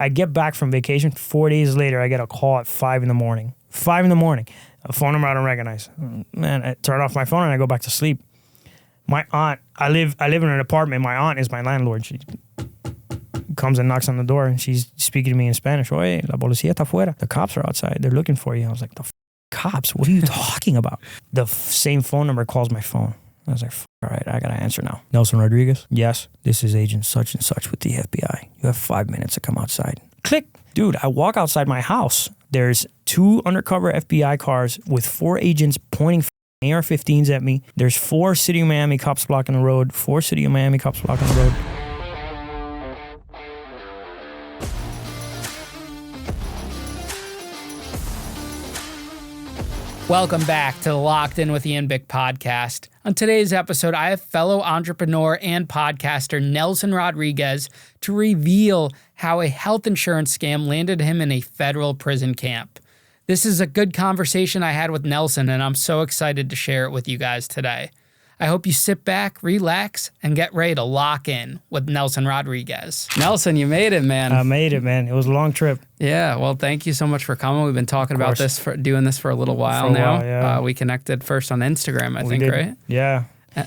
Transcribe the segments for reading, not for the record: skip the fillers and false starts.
I get back from vacation. 4 days later, I get a call at 5 in the morning. 5 in the morning. A phone number I don't recognize. Man, I turn off my phone and I go back to sleep. My aunt, I live in an apartment. My aunt is my landlord. She comes and knocks on the door and she's speaking to me in Spanish. Oye, la policía está afuera. The cops are outside. They're looking for you. I was like, the cops? What are you talking about? The same phone number calls my phone. I was like, all right, I got to answer now. Nelson Rodriguez? Yes, this is agent such and such with the FBI. You have 5 minutes to come outside. Click. Dude, I walk outside my house. There's 2 undercover FBI cars with 4 agents pointing AR-15s at me. There's 4 City of Miami cops blocking the road. 4 City of Miami cops blocking the road. Welcome back to the Locked In with Ian Bick podcast. On today's episode, I have fellow entrepreneur and podcaster Nelson Rodriguez to reveal how a health insurance scam landed him in a federal prison camp. This is a good conversation I had with Nelson, and I'm so excited to share it with you guys today. I hope you sit back, relax, and get ready to lock in with Nelson Rodriguez. Nelson, you made it, man. I made it, man. It was a long trip. Yeah, well, thank you so much for coming. We've been talking about this, doing this for a little while now. Yeah. We connected first on Instagram, I think, right? Yeah.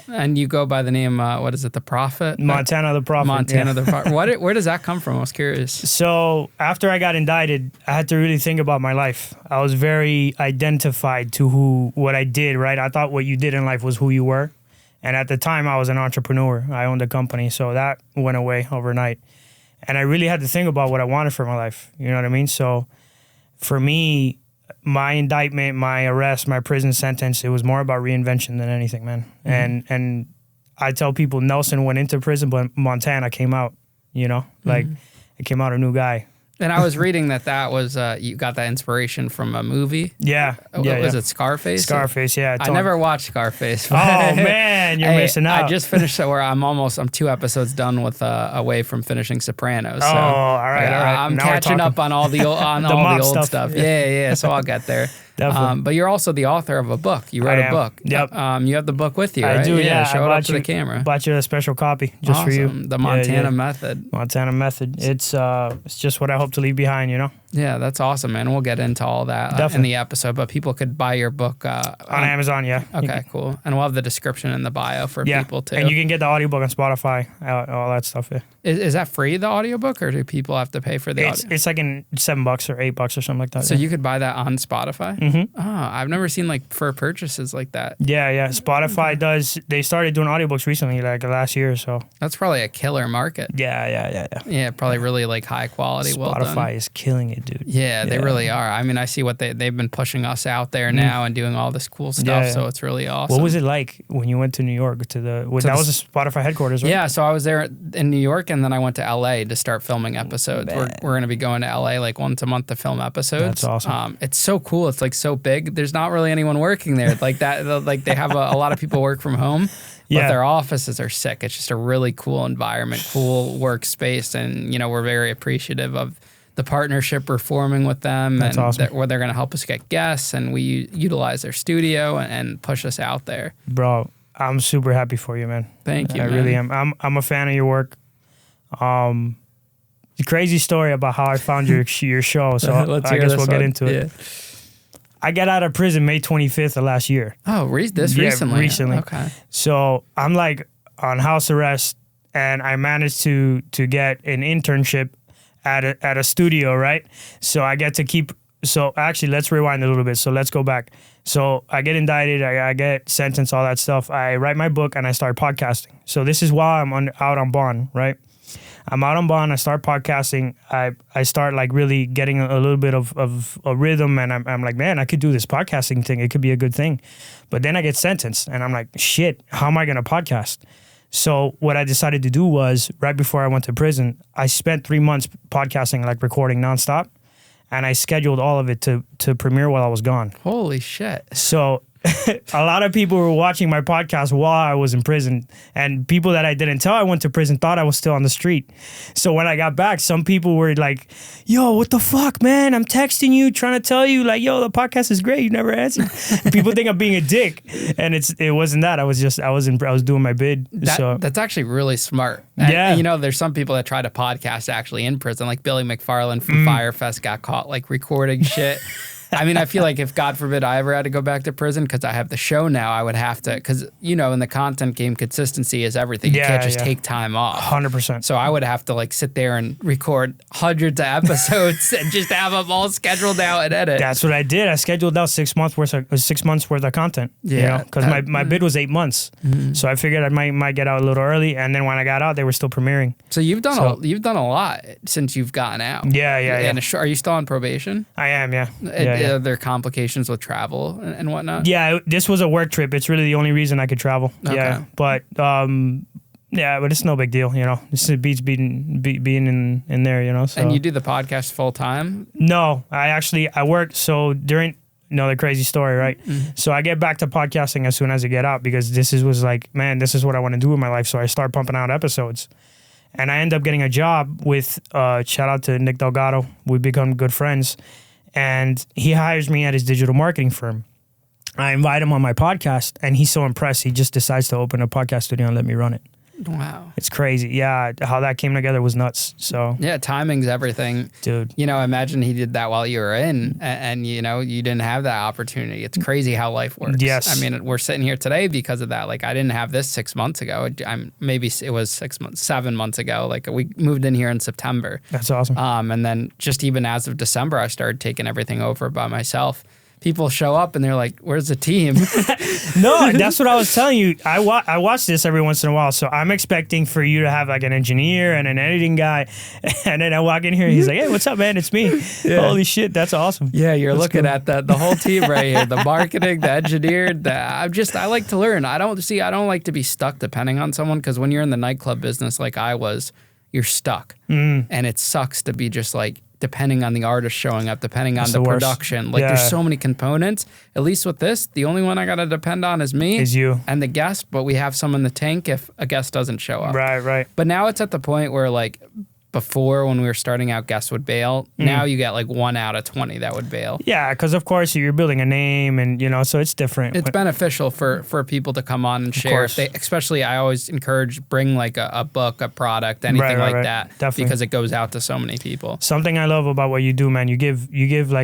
And you go by the name, what is it, The Prophet? Montana the Prophet. Montana the Prophet. Where does that come from? I was curious. So after I got indicted, I had to really think about my life. I was very identified to what I did, right? I thought what you did in life was who you were. And at the time, I was an entrepreneur. I owned a company, so that went away overnight. And I really had to think about what I wanted for my life. You know what I mean? So for me, my indictment, my arrest, my prison sentence, it was more about reinvention than anything, man. Mm-hmm. And I tell people Nelson went into prison, but Montana came out, you know? Like, it came out a new guy. And I was reading that was, you got that inspiration from a movie? Yeah. Was it Scarface? Scarface, yeah. I never watched Scarface. Oh, man, you're missing out. I just finished I'm 2 episodes done with away from finishing Sopranos. So, all right. I'm now catching up on all the old stuff. Yeah, so I'll get there. But you're also the author of a book. You wrote a book. Yep. You have the book with you, right? I do, yeah. Show it up to the camera. Bought you a special copy just awesome. for you. The Montana Method. Montana Method. It's just what I hope to leave behind, you know? Yeah, that's awesome, man. We'll get into all that in the episode, but people could buy your book on Amazon, yeah. Okay, cool. And we'll have the description in the bio for people too. And you can get the audiobook on Spotify, all that stuff, yeah. Is that free, the audiobook, or do people have to pay for the audio? It's like in $7 or $8 or something like that. So you could buy that on Spotify? Mm-hmm. Oh, I've never seen like for purchases like that. Yeah. Spotify does. They started doing audiobooks recently, like last year or so. That's probably a killer market. Yeah. Yeah, probably really like high quality. Spotify is killing it, dude. Yeah, they really are. I mean, I see what they've been pushing us out there now and doing all this cool stuff. So it's really awesome. What was it like when you went to New York that was the Spotify headquarters, right? Yeah, so I was there in New York, and then I went to LA to start filming episodes. We're going to be going to LA like once a month to film episodes. That's awesome. It's so cool. It's like so big. There's not really anyone working there like that. Like they have a lot of people work from home. But their offices are sick. It's just a really cool environment, cool workspace, and we're very appreciative of the partnership we're forming with them. That's awesome. Where they're going to help us get guests, and we utilize their studio and push us out there. Bro, I'm super happy for you, man. Thank you, I man. really am. I'm a fan of your work. The crazy story about how I found your show, so I guess we'll get into it. I got out of prison May 25th of last year. Oh, recently? Recently. Okay. So I'm like on house arrest, and I managed to get an internship at a studio, right? So I get to keep. So actually, let's rewind a little bit. So let's go back. So I get indicted, I get sentenced, all that stuff. I write my book and I start podcasting. So this is while I'm out on bond, right? I'm out on bond. I start podcasting. I start like really getting a little bit of a rhythm, and I'm like, man, I could do this podcasting thing. It could be a good thing. But then I get sentenced, and I'm like, shit, how am I gonna podcast? So what I decided to do was, right before I went to prison, I spent 3 months podcasting, like recording nonstop, and I scheduled all of it to premiere while I was gone. Holy shit. So A lot of people were watching my podcast while I was in prison, and people that I didn't tell I went to prison thought I was still on the street. So when I got back, some people were like, yo, what the fuck, man? I'm texting you, trying to tell you, like, yo, the podcast is great. You never answered. People think I'm being a dick, and it wasn't that. I was doing my bid. That's actually really smart. Yeah. And, there's some people that try to podcast actually in prison, like Billy McFarland from Firefest got caught like recording shit. I mean, I feel like if, God forbid, I ever had to go back to prison because I have the show now, I would have to, because, in the content game, consistency is everything. You can't just take time off. 100%. So I would have to, sit there and record hundreds of episodes and just have them all scheduled out and edit. That's what I did. I scheduled out 6 months worth of content. Yeah. Because my bid was 8 months. Mm-hmm. So I figured I might get out a little early. And then when I got out, they were still premiering. So you've done a lot since you've gotten out. Yeah. And are you still on probation? I am, yeah. Are there complications with travel and whatnot? Yeah, this was a work trip. It's really the only reason I could travel. Okay. Yeah, but but it's no big deal. This beats being in there. So. And you do the podcast full time? No, I work. So during another crazy story, right? Mm-hmm. So I get back to podcasting as soon as I get out because this is what I want to do with my life. So I start pumping out episodes. And I end up getting a job with shout out to Nick Delgado. We become good friends. And he hires me at his digital marketing firm. I invite him on my podcast, and he's so impressed, he just decides to open a podcast studio and let me run it. Wow. It's crazy. Yeah, how that came together was nuts. So yeah, timing's everything. Dude. Imagine he did that while you were in, and you didn't have that opportunity. It's crazy how life works. Yes. I mean, we're sitting here today because of that. Like, I didn't have this 6 months ago. Maybe it was 6 months, 7 months ago. Like, we moved in here in September. That's awesome. And then just even as of December, I started taking everything over by myself. People show up and they're like, where's the team? No, that's what I was telling you. I watch this every once in a while. So I'm expecting for you to have like an engineer and an editing guy. And then I walk in here and he's like, hey, what's up, man? It's me. Yeah. Holy shit. That's awesome. Yeah, you're looking at the whole team right here. The marketing, the engineer. I like to learn. I don't like to be stuck depending on someone because when you're in the nightclub business like I was, you're stuck. And it sucks to be just like, depending on the artist showing up, depending on the production. There's so many components. At least with this, the only one I got to depend on is me. Is you. And the guest, but we have some in the tank if a guest doesn't show up. Right. But now it's at the point where before when we were starting out, guests would bail. Now you get 1 out of 20 that would bail. Yeah, because of course you're building a name and, so it's different. It's beneficial for people to come on and share. Especially I always encourage bring a book, a product, anything that. Definitely. Because it goes out to so many people. Something I love about what you do, man, you give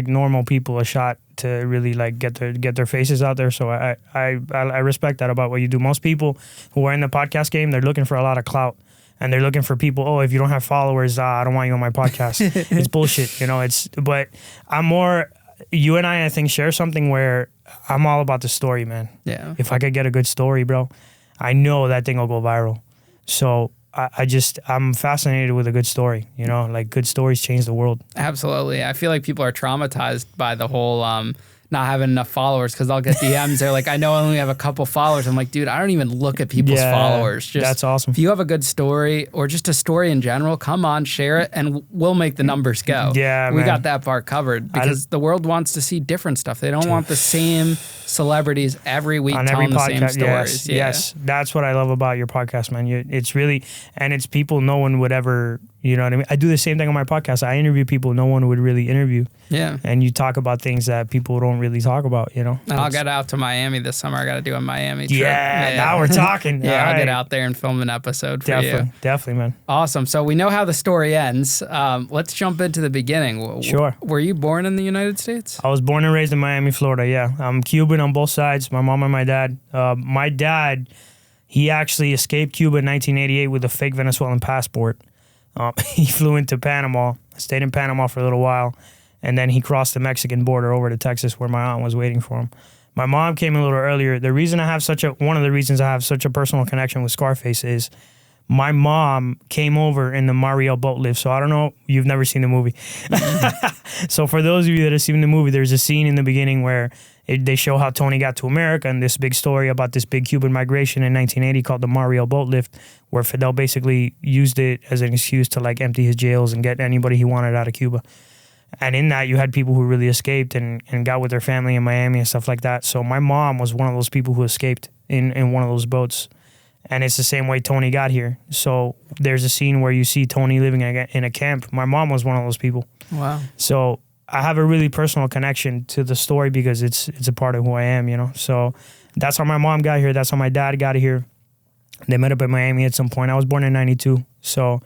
normal people a shot to really get their faces out there. So I respect that about what you do. Most people who are in the podcast game, they're looking for a lot of clout. And they're looking for people, if you don't have followers, I don't want you on my podcast. It's bullshit, but I'm more, you and I think, share something where I'm all about the story, man. Yeah. If I could get a good story, bro, I know that thing will go viral. So I'm fascinated with a good story, good stories change the world. Absolutely. I feel like people are traumatized by the whole, not having enough followers because I'll get DMs. They're like, I know I only have a couple followers. I'm like, dude, I don't even look at people's followers. That's awesome. If you have a good story or just a story in general, come on, share it, and we'll make the numbers go. Yeah, we got that part covered because the world wants to see different stuff. They don't want the same celebrities every week telling the same stories. Yes, that's what I love about your podcast, man. It's really, and it's people no one would ever, you know what I mean? I do the same thing on my podcast. I interview people no one would really interview. Yeah. And you talk about things that people don't really talk about, And I'll get out to Miami this summer. I got to do a Miami trip. Yeah, now we're talking. I'll get out there and film an episode for you. Definitely, man. Awesome. So we know how the story ends. Let's jump into the beginning. Sure. Were you born in the United States? I was born and raised in Miami, Florida, yeah. I'm Cuban on both sides, my mom and my dad. My dad, he actually escaped Cuba in 1988 with a fake Venezuelan passport. He flew into Panama, stayed in Panama for a little while, and then he crossed the Mexican border over to Texas where my aunt was waiting for him. My mom came a little earlier. One of the reasons I have such a personal connection with Scarface is my mom came over in the Mariel boat lift. So I don't know, you've never seen the movie. So for those of you that have seen the movie, there's a scene in the beginning where they show how Tony got to America and this big story about this big Cuban migration in 1980 called the Mariel boat lift, where Fidel basically used it as an excuse to empty his jails and get anybody he wanted out of Cuba. And in that, you had people who really escaped and got with their family in Miami and stuff like that. So my mom was one of those people who escaped in one of those boats. And it's the same way Tony got here. So there's a scene where you see Tony living in a camp. My mom was one of those people. Wow. So I have a really personal connection to the story because it's a part of who I am, you know. So that's how my mom got here. That's how my dad got here. They met up in Miami at some point. I was born in 92. So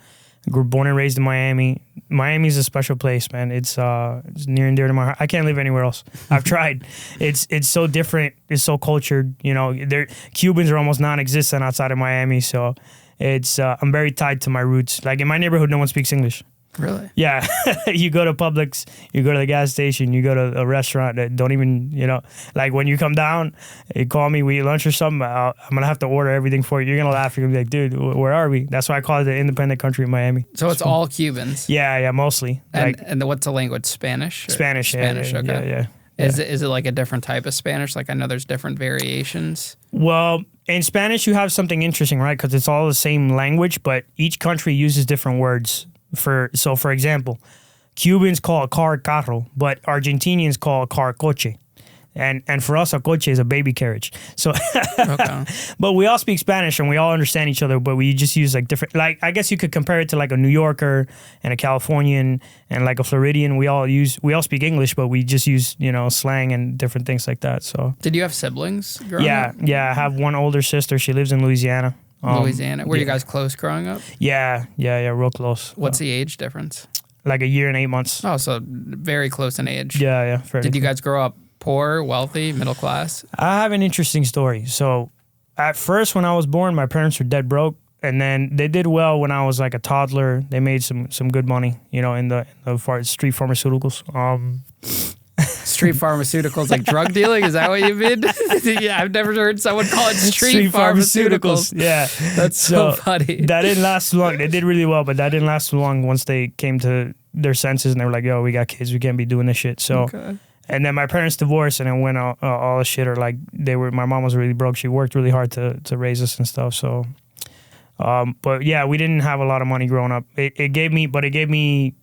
I grew born and raised in Miami. Miami's a special place, man. It's near and dear to my heart. I can't live anywhere else. I've tried. It's so different. It's so cultured. You know, Cubans are almost non-existent outside of Miami. So it's I'm very tied to my roots. Like in my neighborhood, no one speaks English. Really? Yeah. You go to Publix, you go to the gas station, you go to a restaurant that don't even, you know, like when you come down, you call me, we eat lunch or something, I'm going to have to order everything for you. You're going to laugh. You're going to be like, dude, where are we? That's why I call it the independent country of Miami. So it's all Cubans? Yeah, mostly. And what's the language? Spanish? Spanish, Spanish, yeah. okay. Yeah. Is it like a different type of Spanish? Like I know there's different variations. Well, in Spanish, you have something interesting, right? Because it's all the same language, but each country uses different words. For example, Cubans call a car carro, but Argentinians call a car coche. And for us, a coche is a baby carriage. So, okay. But we all speak Spanish and we all understand each other, but we just use like different, like, I guess you could compare it to like a New Yorker and a Californian and like a Floridian. We all speak English, but we just use, you know, slang and different things like that. So. Did you have siblings growing up? Yeah. I have one older sister. She lives in Louisiana. Louisiana. Were you guys close growing up? Yeah, real close. What's the age difference? Like a year and 8 months. Oh, so very close in age. Yeah. Did you guys grow up poor, wealthy, middle class? I have an interesting story. So at first when I was born, my parents were dead broke. And then they did well when I was like a toddler. They made some good money, you know, in the street pharmaceuticals. Street pharmaceuticals, like drug dealing? Is that what you mean? Yeah, I've never heard someone call it street pharmaceuticals. Yeah. That's so funny. That didn't last too long. They did really well, but that didn't last too long once they came to their senses and they were like, yo, we got kids. We can't be doing this shit. So, And then my parents divorced and it went all the shit. Or like my mom was really broke. She worked really hard to raise us and stuff. So, but yeah, we didn't have a lot of money growing up. It gave me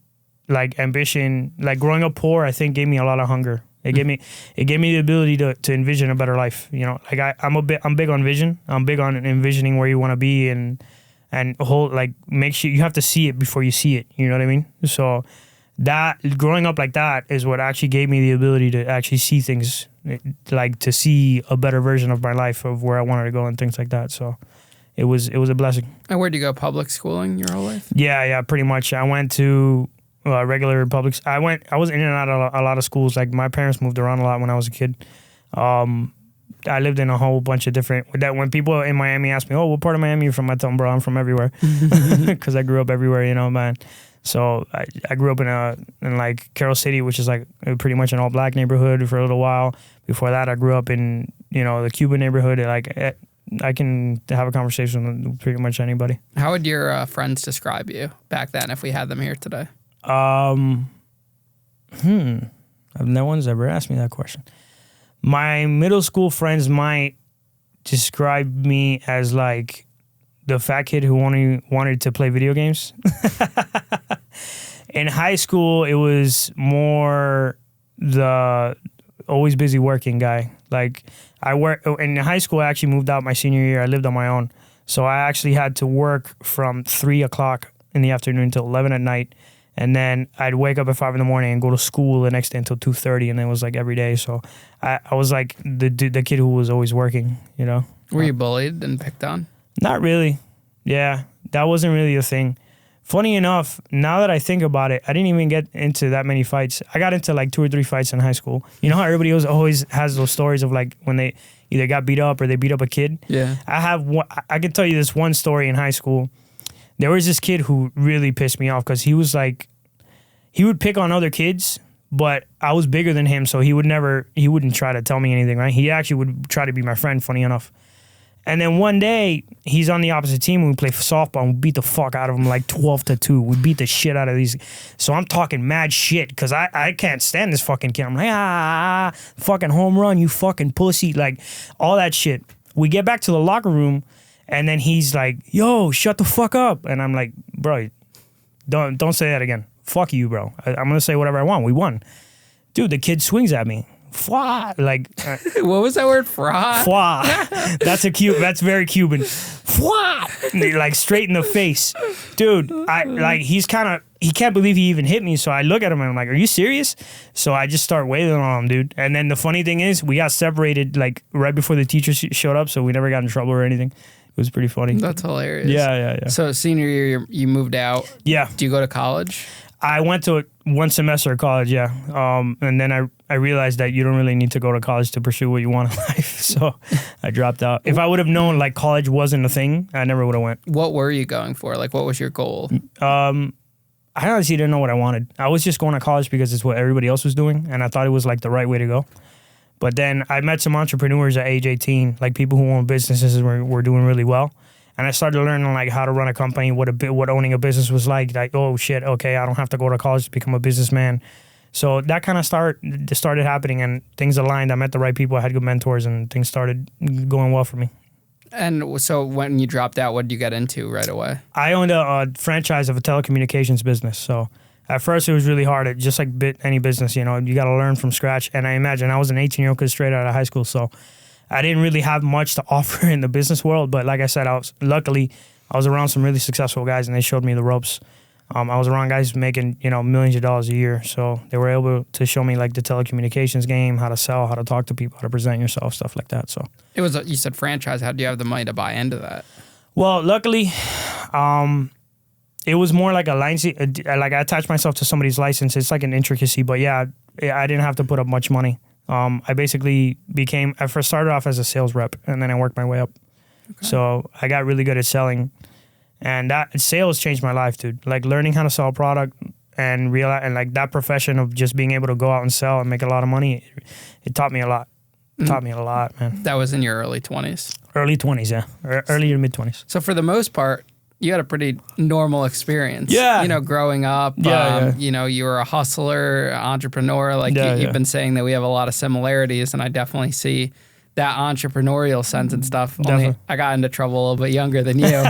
like ambition. Like growing up poor, I think gave me a lot of hunger. It gave me the ability to envision a better life. You know, like I'm big on vision. I'm big on envisioning where you want to be and make sure you have to see it before you see it. You know what I mean? So that growing up like that is what actually gave me the ability to actually see things, like to see a better version of my life, of where I wanted to go and things like that. So it was a blessing. And where'd you go? Public schooling your whole life? Yeah, pretty much. I went to regular public. I was in and out of a lot of schools. Like my parents moved around a lot when I was a kid. I lived in a whole bunch of different. That when people in Miami ask me, "Oh, what part of Miami are you from?" I tell them, "Bro, I'm from everywhere," because I grew up everywhere. You know, man. So I grew up in like Carroll City, which is like pretty much an all black neighborhood for a little while. Before that, I grew up in, you know, the Cuban neighborhood. Like I can have a conversation with pretty much anybody. How would your friends describe you back then if we had them here today? No one's ever asked me that question. My middle school friends might describe me as like the fat kid who only wanted to play video games. In high school, it was more the always busy working guy. Like in high school, I actually moved out my senior year. I lived on my own. So I actually had to work from 3 o'clock in the afternoon until 11 at night. And then I'd wake up at 5 in the morning and go to school the next day until 2:30, and it was like every day. So I was like the kid who was always working, you know. Were you bullied and picked on? Not really. Yeah, that wasn't really a thing. Funny enough, now that I think about it, I didn't even get into that many fights. I got into like 2 or 3 fights in high school. You know how everybody always has those stories of like when they either got beat up or they beat up a kid? Yeah. I can tell you this one story in high school. There was this kid who really pissed me off because he was like, he would pick on other kids, but I was bigger than him, so he wouldn't try to tell me anything, right? He actually would try to be my friend, funny enough. And then one day, he's on the opposite team, and we play softball, and we beat the fuck out of him like 12-2. We beat the shit out of these. So I'm talking mad shit, because I can't stand this fucking kid. I'm like, fucking home run, you fucking pussy, like all that shit. We get back to the locker room, and then he's like, yo, shut the fuck up. And I'm like, bro, don't say that again. fuck you, bro. I'm going to say whatever I want. We won. Dude, the kid swings at me. Fwa, like what was that word? Fra? Fwa. That's very Cuban. Fwa, like straight in the face, dude. He can't believe he even hit me. So I look at him and I'm like, "Are you serious?" So I just start wailing on him, dude. And then the funny thing is, we got separated like right before the teacher showed up, so we never got in trouble or anything. It was pretty funny. That's hilarious. Yeah. So senior year, you moved out. Yeah. Do you go to college? I went to 1 semester of college, yeah. And then I realized that you don't really need to go to college to pursue what you want in life. So I dropped out. If I would have known like college wasn't a thing, I never would have went. What were you going for? Like, what was your goal? I honestly didn't know what I wanted. I was just going to college because it's what everybody else was doing. And I thought it was like the right way to go. But then I met some entrepreneurs at age 18, like people who own businesses were doing really well. And I started learning like how to run a company, what owning a business was like. Like, oh shit, okay, I don't have to go to college to become a businessman. So that kind of started happening, and things aligned. I met the right people, I had good mentors, and things started going well for me. And so when you dropped out, what did you get into right away? I owned a franchise of a telecommunications business. So at first it was really hard. Just like any business, you got to learn from scratch. And I imagine I was an 18-year-old kid straight out of high school, so I didn't really have much to offer in the business world, but like I said, I was around some really successful guys, and they showed me the ropes. I was around guys making, millions of dollars a year, so they were able to show me like the telecommunications game, how to sell, how to talk to people, how to present yourself, stuff like that. So it was you said franchise. How do you have the money to buy into that? Well, luckily, it was more like a license. Like I attached myself to somebody's license. It's like an intricacy, but yeah, I didn't have to put up much money. I basically I first started off as a sales rep, and then I worked my way up. Okay. So I got really good at selling, and that sales changed my life, dude. Like learning how to sell a product and like that profession of just being able to go out and sell and make a lot of money, it taught me a lot. It taught me a lot, man. That was in your early 20s? Early 20s, yeah. Early to mid 20s. So for the most part, you had a pretty normal experience. Yeah. Growing up. Yeah. You were a hustler, entrepreneur. Like you've been saying that we have a lot of similarities, and I definitely see that entrepreneurial sense and stuff. Only I got into trouble a little bit younger than you,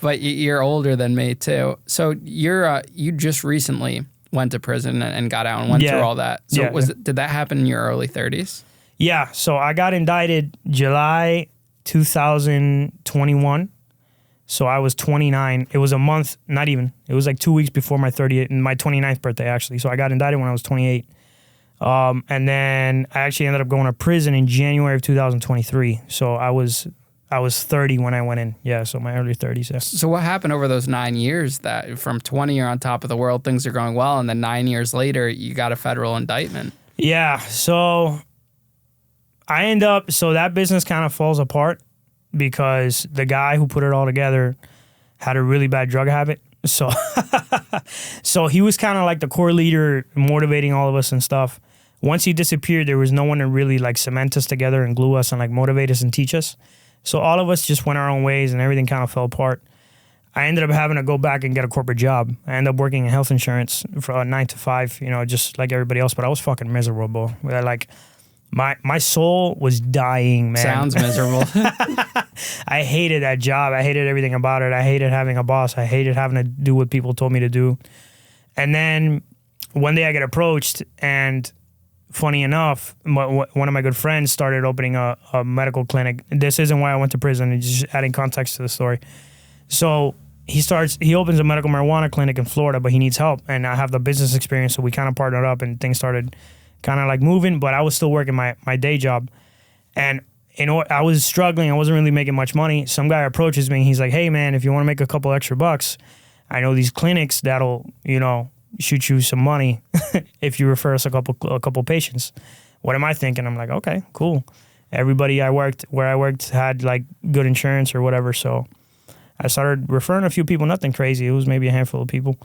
but you're older than me too. So you just recently went to prison and got out and went through all that. So did that happen in your early 30s? Yeah. So I got indicted July 2021. So I was 29. It was a month, not even. It was like 2 weeks before my 29th birthday, actually. So I got indicted when I was 28. And then I actually ended up going to prison in January of 2023. So I was 30 when I went in. Yeah, so my early 30s. Yeah. So what happened over those 9 years that from 20 you're on top of the world, things are going well, and then 9 years later you got a federal indictment? Yeah, so so that business kind of falls apart, because the guy who put it all together had a really bad drug habit. So he was kind of like the core leader, motivating all of us and stuff. Once he disappeared, there was no one to really like cement us together and glue us and like motivate us and teach us. So all of us just went our own ways, and everything kind of fell apart. I ended up having to go back and get a corporate job. I ended up working in health insurance for 9 to 5, just like everybody else, but I was fucking miserable. Like, my soul was dying, man. Sounds miserable. I hated that job. I hated everything about it. I hated having a boss. I hated having to do what people told me to do. And then one day I get approached, and funny enough, one of my good friends started opening a medical clinic. This isn't why I went to prison. It's just adding context to the story. So he opens a medical marijuana clinic in Florida, but he needs help. And I have the business experience, so we kind of partnered up, and things started kind of like moving, but I was still working my day job. And I was struggling. I wasn't really making much money. Some guy approaches me. He's like, "Hey, man, if you want to make a couple extra bucks, I know these clinics that'll, shoot you some money if you refer us a couple patients." What am I thinking? I'm like, okay, cool. Everybody where I worked had like good insurance or whatever. So I started referring a few people, nothing crazy. It was maybe a handful of people.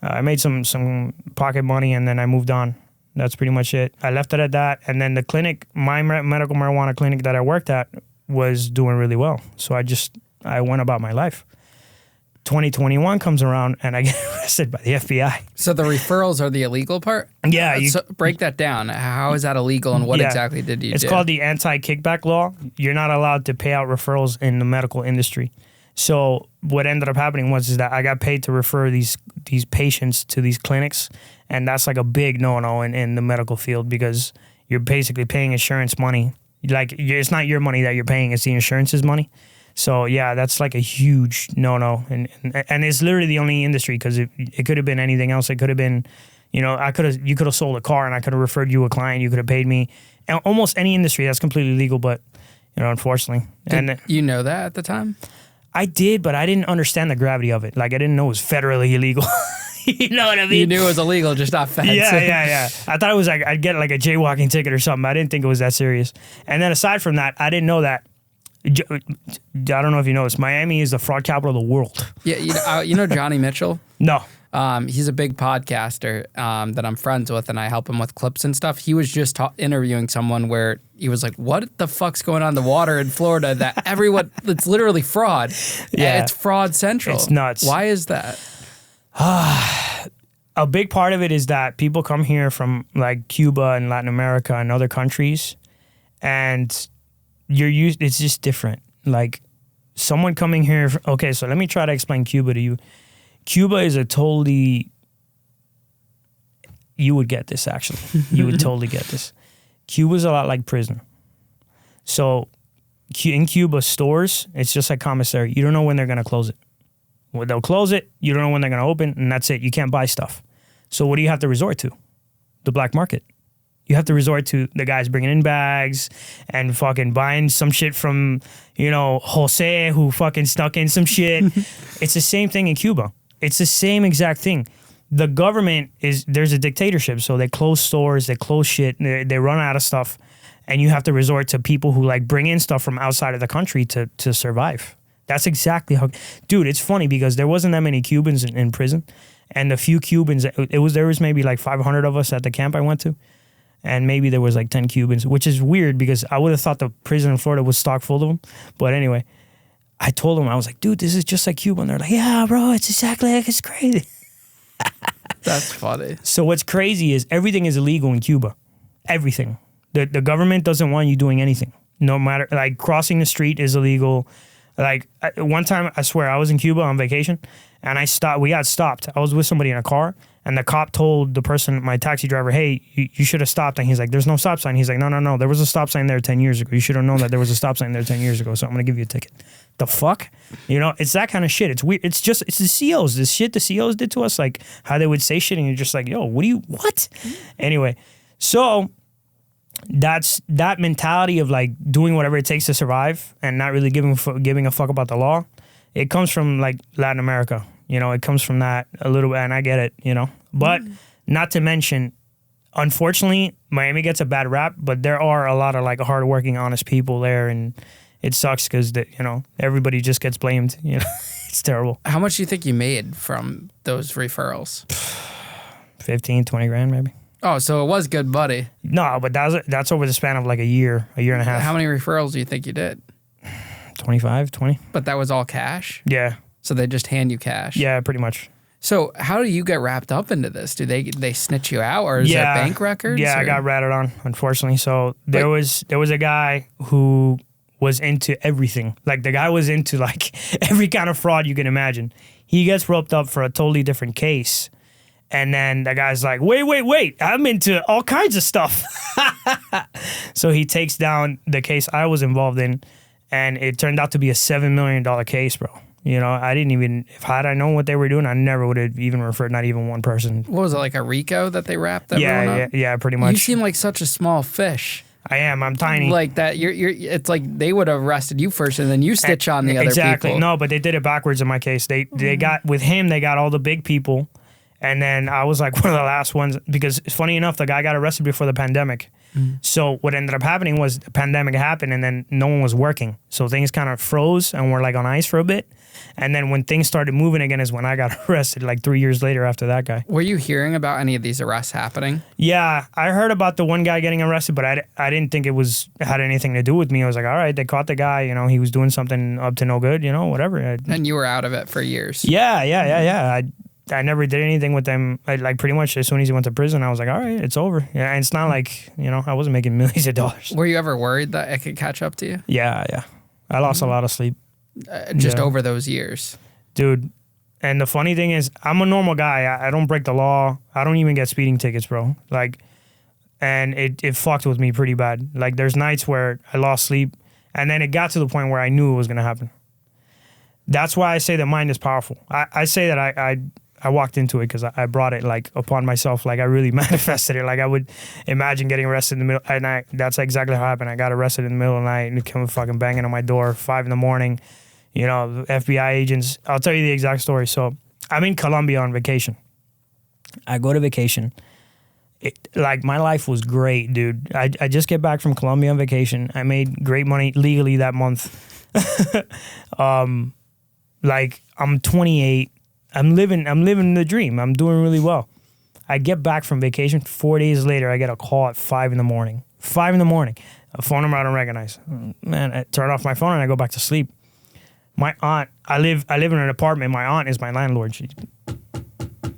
I made some pocket money, and then I moved on. That's pretty much it. I left it at that. And then the clinic, my medical marijuana clinic that I worked at, was doing really well. So I went about my life. 2021 comes around, and I get arrested by the FBI. So the referrals are the illegal part? Yeah. So break that down. How is that illegal, and what exactly did you do? It's called the anti-kickback law. You're not allowed to pay out referrals in the medical industry. So what ended up happening is that I got paid to refer these patients to these clinics, and that's like a big no-no in the medical field because you're basically paying insurance money. Like it's not your money that you're paying; it's the insurance's money. So yeah, that's like a huge no-no, and it's literally the only industry because it could have been anything else. It could have been, you could have sold a car and I could have referred you a client. You could have paid me. And almost any industry that's completely legal, but unfortunately. Did you know that at the time? I did, but I didn't understand the gravity of it. Like I didn't know it was federally illegal. You know what I mean? You knew it was illegal, just not feds. Yeah. I thought it was like I'd get like a jaywalking ticket or something. I didn't think it was that serious. And then aside from that, I didn't know that. I don't know if you know this. Miami is the fraud capital of the world. Yeah, you know Johnny Mitchell? No. He's a big podcaster that I'm friends with, and I help him with clips and stuff. He was just interviewing someone where he was like, "What the fuck's going on in the water in Florida? That everyone, it's literally fraud. Yeah, it's fraud central. It's nuts. Why is that?" A big part of it is that people come here from like Cuba and Latin America and other countries, and it's just different. Like someone coming here. Okay, so let me try to explain Cuba to you. Cuba is a totally. You would get this actually. You would totally get this. Cuba's a lot like prison. So, in Cuba, stores, it's just like commissary. You don't know when they're gonna close it. Well, they'll close it. You don't know when they're gonna open, and that's it. You can't buy stuff. So what do you have to resort to? The black market. You have to resort to the guys bringing in bags and fucking buying some shit from, Jose who fucking snuck in some shit. It's the same thing in Cuba. It's the same exact thing. The government there's a dictatorship, so they close stores, they close shit, they run out of stuff, and you have to resort to people who like bring in stuff from outside of the country to survive. That's exactly how, dude, it's funny because there wasn't that many Cubans in prison, and the few Cubans, there was maybe like 500 of us at the camp I went to, and maybe there was like 10 Cubans, which is weird because I would have thought the prison in Florida was stocked full of them, but anyway, I told them, I was like, dude, this is just like Cuba, and they're like, yeah, bro, it's exactly like it's crazy. That's funny. So what's crazy is everything is illegal in Cuba. Everything. The government doesn't want you doing anything. No matter, like crossing the street is illegal. Like one time, I swear, I was in Cuba on vacation and we got stopped. I was with somebody in a car and the cop told the person, my taxi driver, hey, you should have stopped. And he's like, there's no stop sign. He's like, no. There was a stop sign there 10 years ago. You should have known that there was a stop sign there 10 years ago. So I'm going to give you a ticket. The fuck? It's that kind of shit. It's weird. It's the COs. This shit the COs did to us, like how they would say shit and you're just like, yo, what? Anyway, so that's that mentality of like doing whatever it takes to survive and not really giving a fuck about the law. It comes from like Latin America. It comes from that a little bit, and I get it, But not to mention, unfortunately, Miami gets a bad rap, but there are a lot of like hardworking, honest people there, and it sucks because everybody just gets blamed. It's terrible. How much do you think you made from those referrals? 15, 20 grand maybe. Oh, so it was good money. No, but that's over the span of like a year and a half. How many referrals do you think you did? 25, 20. But that was all cash? Yeah. So they just hand you cash? Yeah, pretty much. So how do you get wrapped up into this? Do they snitch you out, or is there bank records? Yeah, or? I got ratted on, unfortunately. So there was a guy who was into everything. Like the guy was into like every kind of fraud you can imagine. He gets roped up for a totally different case. And then the guy's like, wait, I'm into all kinds of stuff. So he takes down the case I was involved in, and it turned out to be a $7 million case, bro. I didn't even, had I known what they were doing, I never would have even referred not even one person. What was it, like a RICO that they wrapped everyone up? Yeah, pretty much. You seem like such a small fish. I am. I'm tiny. Like that. It's like they would have arrested you first, and then you stitch on the other people. Exactly. No, but they did it backwards in my case. They got with him. They got all the big people, and then I was like one of the last ones because funny enough, the guy got arrested before the pandemic. So what ended up happening was the pandemic happened, and then no one was working. So things kind of froze and were like on ice for a bit. And then when things started moving again is when I got arrested, like 3 years later after that guy. Were you hearing about any of these arrests happening? Yeah, I heard about the one guy getting arrested, but I didn't think it had anything to do with me. I was like, all right, they caught the guy. He was doing something up to no good, whatever. And you were out of it for years. Yeah. I never did anything with them. Like pretty much as soon as he went to prison, I was like, all right, it's over. Yeah, and it's not like, I wasn't making millions of dollars. Were you ever worried that it could catch up to you? Yeah. I lost a lot of sleep. just over those years. Dude. And the funny thing is, I'm a normal guy. I don't break the law. I don't even get speeding tickets, bro. Like, and it fucked with me pretty bad. Like, there's nights where I lost sleep, and then it got to the point where I knew it was going to happen. That's why I say that mind is powerful. I say that I walked into it because I brought it, like, upon myself. Like, I really manifested it. Like, I would imagine getting arrested in the middle of the night. That's exactly how it happened. I got arrested in the middle of the night, and they come fucking banging on my door, 5 a.m. You know, FBI agents. I'll tell you the exact story. So I'm in Colombia on vacation. I go to vacation. Like, my life was great, dude. I just get back from Colombia on vacation. I made great money legally that month. Like, I'm 28. I'm living the dream. I'm doing really well. I get back from vacation. 4 days later, I get a call at 5 a.m. 5 a.m. A phone number I don't recognize. Man, I turn off my phone and I go back to sleep. My aunt, I live in an apartment. My aunt is my landlord. She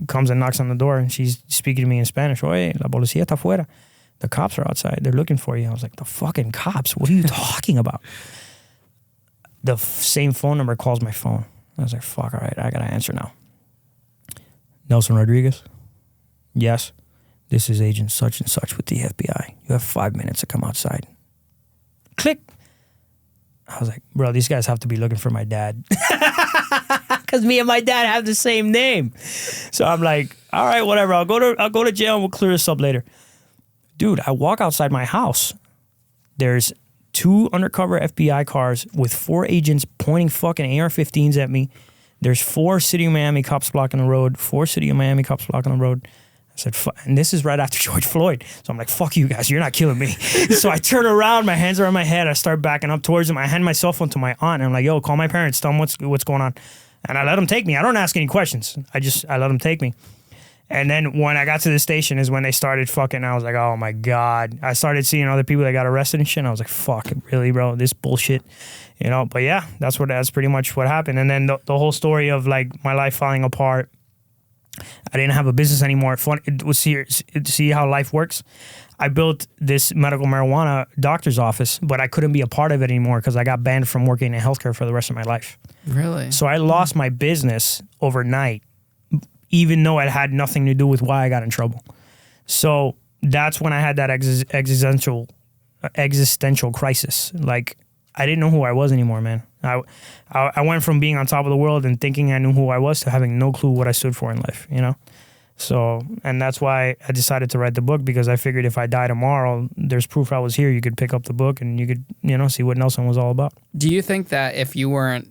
comes and knocks on the door, and she's speaking to me in Spanish. Oye, la policía está afuera. The cops are outside. They're looking for you. I was like, the fucking cops? What are you talking about? The same phone number calls my phone. I was like, fuck, all right, I gotta answer now. Nelson Rodriguez? Yes. This is Agent such and such with the FBI. You have 5 minutes to come outside. Click. I was like, bro, these guys have to be looking for my dad. Because me and my dad have the same name. So I'm like, all right, whatever. I'll go to jail and we'll clear this up later. Dude, I walk outside my house. There's 2 undercover FBI cars with 4 agents pointing fucking AR-15s at me. There's 4 City of Miami cops blocking the road. 4 City of Miami cops blocking the road. I said, and this is right after George Floyd. So I'm like, fuck you guys, you're not killing me. So I turn around, my hands are on my head. I start backing up towards them. I hand my cell phone to my aunt, and I'm like, yo, call my parents, tell them what's going on. And I let them take me. I don't ask any questions. I let them take me. And then when I got to the station is when they started fucking, I was like, oh my God. I started seeing other people that got arrested and shit. And I was like, fuck, really, bro, this bullshit. You know, but yeah, that's pretty much what happened. And then the whole story of like my life falling apart. I didn't have a business anymore. It was see how life works. I built this medical marijuana doctor's office, but I couldn't be a part of it anymore because I got banned from working in healthcare for the rest of my life. Really? So I lost my business overnight, even though it had nothing to do with why I got in trouble. So that's when I had that existential crisis. Like, I didn't know who I was anymore, man. I went from being on top of the world and thinking I knew who I was to having no clue what I stood for in life, you know? So, and that's why I decided to write the book, because I figured if I die tomorrow, there's proof I was here. You could pick up the book and you could, you know, see what Nelson was all about. Do you think that if you weren't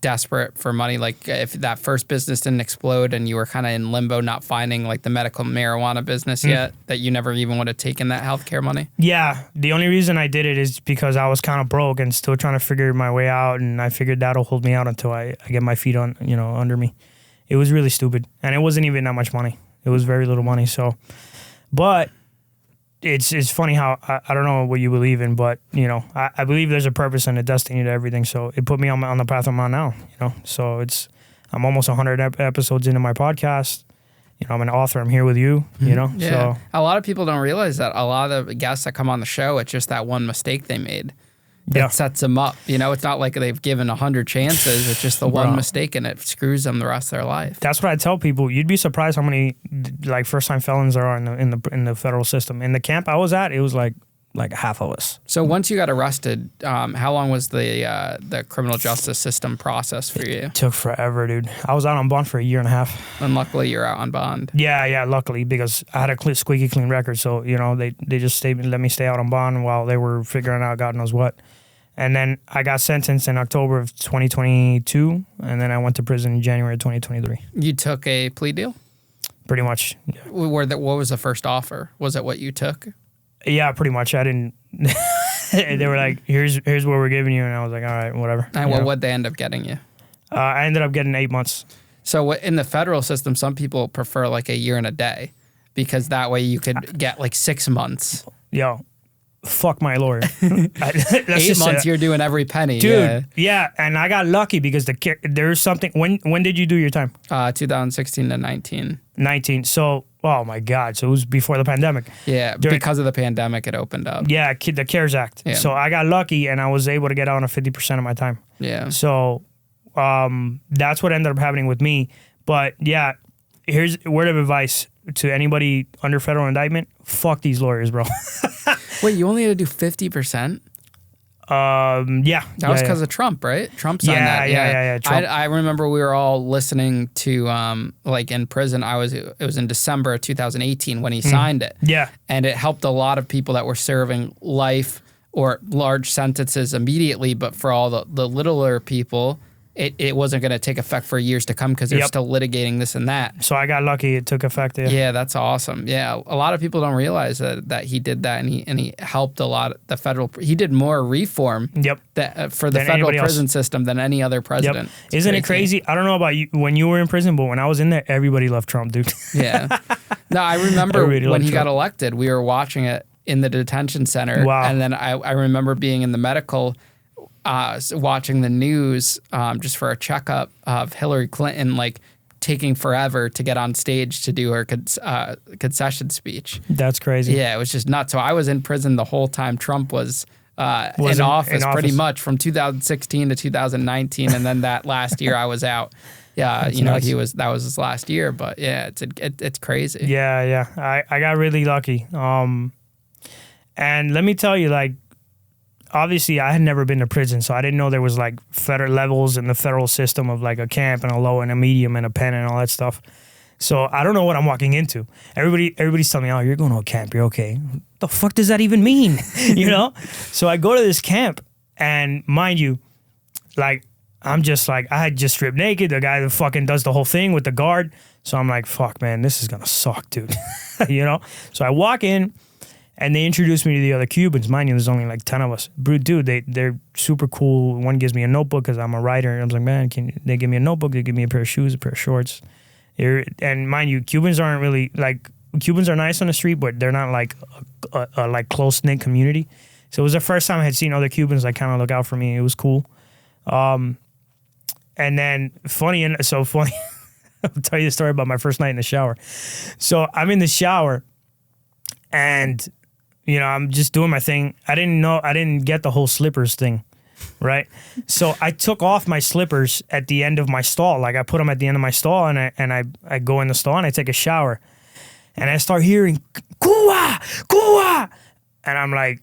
desperate for money, like if that first business didn't explode and you were kind of in limbo, not finding like the medical marijuana business yet, that you never even would have taken that healthcare money? Yeah. The only reason I did it is because I was kind of broke and still trying to figure my way out. And I figured that'll hold me out until I get my feet on, you know, under me. It was really stupid. And it wasn't even that much money. It was very little money. So, but it's funny how, I don't know what you believe in, but, you know, I believe there's a purpose and a destiny to everything. So it put me on the path I'm on now, you know. So I'm almost 100 episodes into my podcast. You know, I'm an author. I'm here with you, you know. Yeah. So a lot of people don't realize that a lot of the guests that come on the show, it's just that one mistake they made that sets them up. You know, it's not like they've given 100 chances. It's just the one mistake, and it screws them the rest of their life. That's what I tell people. You'd be surprised how many like first-time felons there are in the federal system. In the camp I was at, it was like half of us. So once you got arrested, how long was the criminal justice system process for you? It took forever, dude. I was out on bond for 1.5 years. And luckily you're out on bond. Yeah, luckily, because I had a squeaky clean record. So, you know, they just let me stay out on bond while they were figuring out God knows what. And then I got sentenced in October of 2022, and then I went to prison in January of 2023. You took a plea deal? Pretty much. Yeah. What was the first offer? Was it what you took? Yeah, pretty much. I didn't. They were like, "Here's what we're giving you," and I was like, "All right, whatever." And what'd they end up getting you? I ended up getting 8 months. So in the federal system, some people prefer like 1 year and a day, because that way you could get like 6 months. Yo. Fuck my lawyer. 8 months, you're doing every penny. Dude, yeah. And I got lucky because there's something. When did you do your time? 2016 to 19. 19. So Oh my God. So it was before the pandemic. Yeah, because of the pandemic, it opened up. Yeah, the CARES Act. Yeah. So I got lucky and I was able to get out on 50% of my time. Yeah. So that's what ended up happening with me. But yeah, here's a word of advice to anybody under federal indictment. Fuck these lawyers, bro. Wait, you only had to do 50%? Yeah. That was because of Trump, right? Trump signed that. Yeah. Trump. I remember we were all listening to, like in prison, it was in December of 2018 when he signed it. Yeah. And it helped a lot of people that were serving life or large sentences immediately, but for all the littler people, it wasn't going to take effect for years to come because they're still litigating this and that. So I got lucky; it took effect. Yeah, that's awesome. Yeah, a lot of people don't realize that he did that, and he helped a lot. The federal he did more reform. For the federal prison system than any other president. Isn't it crazy? I don't know about you when you were in prison, but when I was in there, everybody loved Trump, dude. Yeah. No, I remember when he got elected, we were watching it in the detention center. Wow. And then I remember being in the medical. Watching the news just for a checkup of Hillary Clinton like taking forever to get on stage to do her concession speech. That's crazy. Yeah, it was just nuts. So I was in prison the whole time Trump was in office pretty much from 2016 to 2019, and then that last year I was out. Yeah, that's nuts. That was his last year, but yeah, it's crazy. Yeah. I got really lucky. And let me tell you, like, obviously, I had never been to prison, so I didn't know there was like federal levels in the federal system of like a camp and a low and a medium and a pen and all that stuff. So I don't know what I'm walking into. Everybody's telling me, "Oh, you're going to a camp. You're okay." What the fuck does that even mean? So I go to this camp, and mind you, like I'm just like I had just stripped naked. The guy that fucking does the whole thing with the guard. So I'm like, "Fuck, man, this is gonna suck, dude." So I walk in. And they introduced me to the other Cubans. Mind you, there's only like 10 of us. Dude, they're super cool. One gives me a notebook because I'm a writer. And I was like, man, they give me a notebook. They give me a pair of shoes, a pair of shorts. And mind you, Cubans aren't really like, Cubans are nice on the street, but they're not like a like close-knit community. So it was the first time I had seen other Cubans like kind of look out for me. It was cool. And then funny, I'll tell you the story about my first night in the shower. So I'm in the shower and I'm just doing my thing. I didn't get the whole slippers thing, right? So I took off my slippers at the end of my stall. Like I put them at the end of my stall and I go in the stall and I take a shower. And I start hearing, Cuba, Cuba. And I'm like,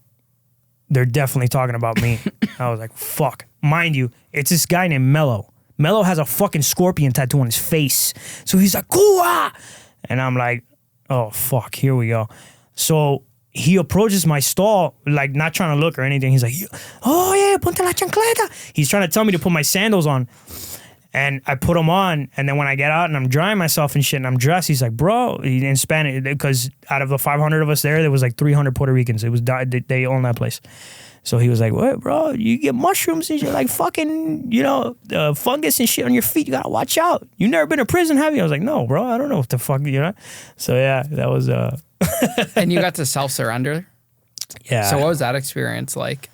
they're definitely talking about me. I was like, fuck. Mind you, it's this guy named Mello. Mello has a fucking scorpion tattoo on his face. So he's like, Cuba. And I'm like, oh, fuck, here we go. So he approaches my stall, like not trying to look or anything. He's like, oh yeah, ponte la chancleta. He's trying to tell me to put my sandals on. And I put them on. And then when I get out and I'm drying myself and shit and I'm dressed, he's like, bro, in Spanish, because out of the 500 of us there was like 300 Puerto Ricans. They own that place. So he was like, what, bro, you get mushrooms and you're like fucking, fungus and shit on your feet. You got to watch out. You never been to prison, have you? I was like, no, bro, I don't know what the fuck, So yeah, that was... And you got to self-surrender? Yeah. So what was that experience like?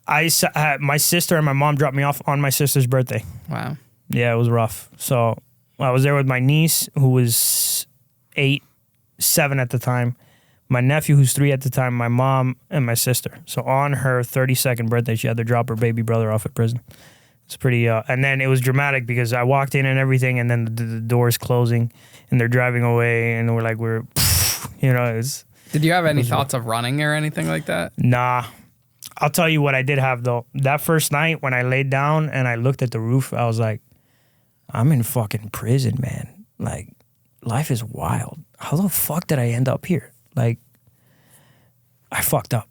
My sister and my mom dropped me off on my sister's birthday. Wow. Yeah, it was rough. So I was there with my niece, who was 7 at the time, my nephew, who's 3 at the time, my mom, and my sister. So on her 32nd birthday, she had to drop her baby brother off at prison. It's pretty... and then it was dramatic because I walked in and everything, and then the door's closing, and they're driving away, and Did you have any thoughts of running or anything like that? Nah. I'll tell you what I did have, though. That first night when I laid down and I looked at the roof, I was like, I'm in fucking prison, man. Like, life is wild. How the fuck did I end up here? Like, I fucked up.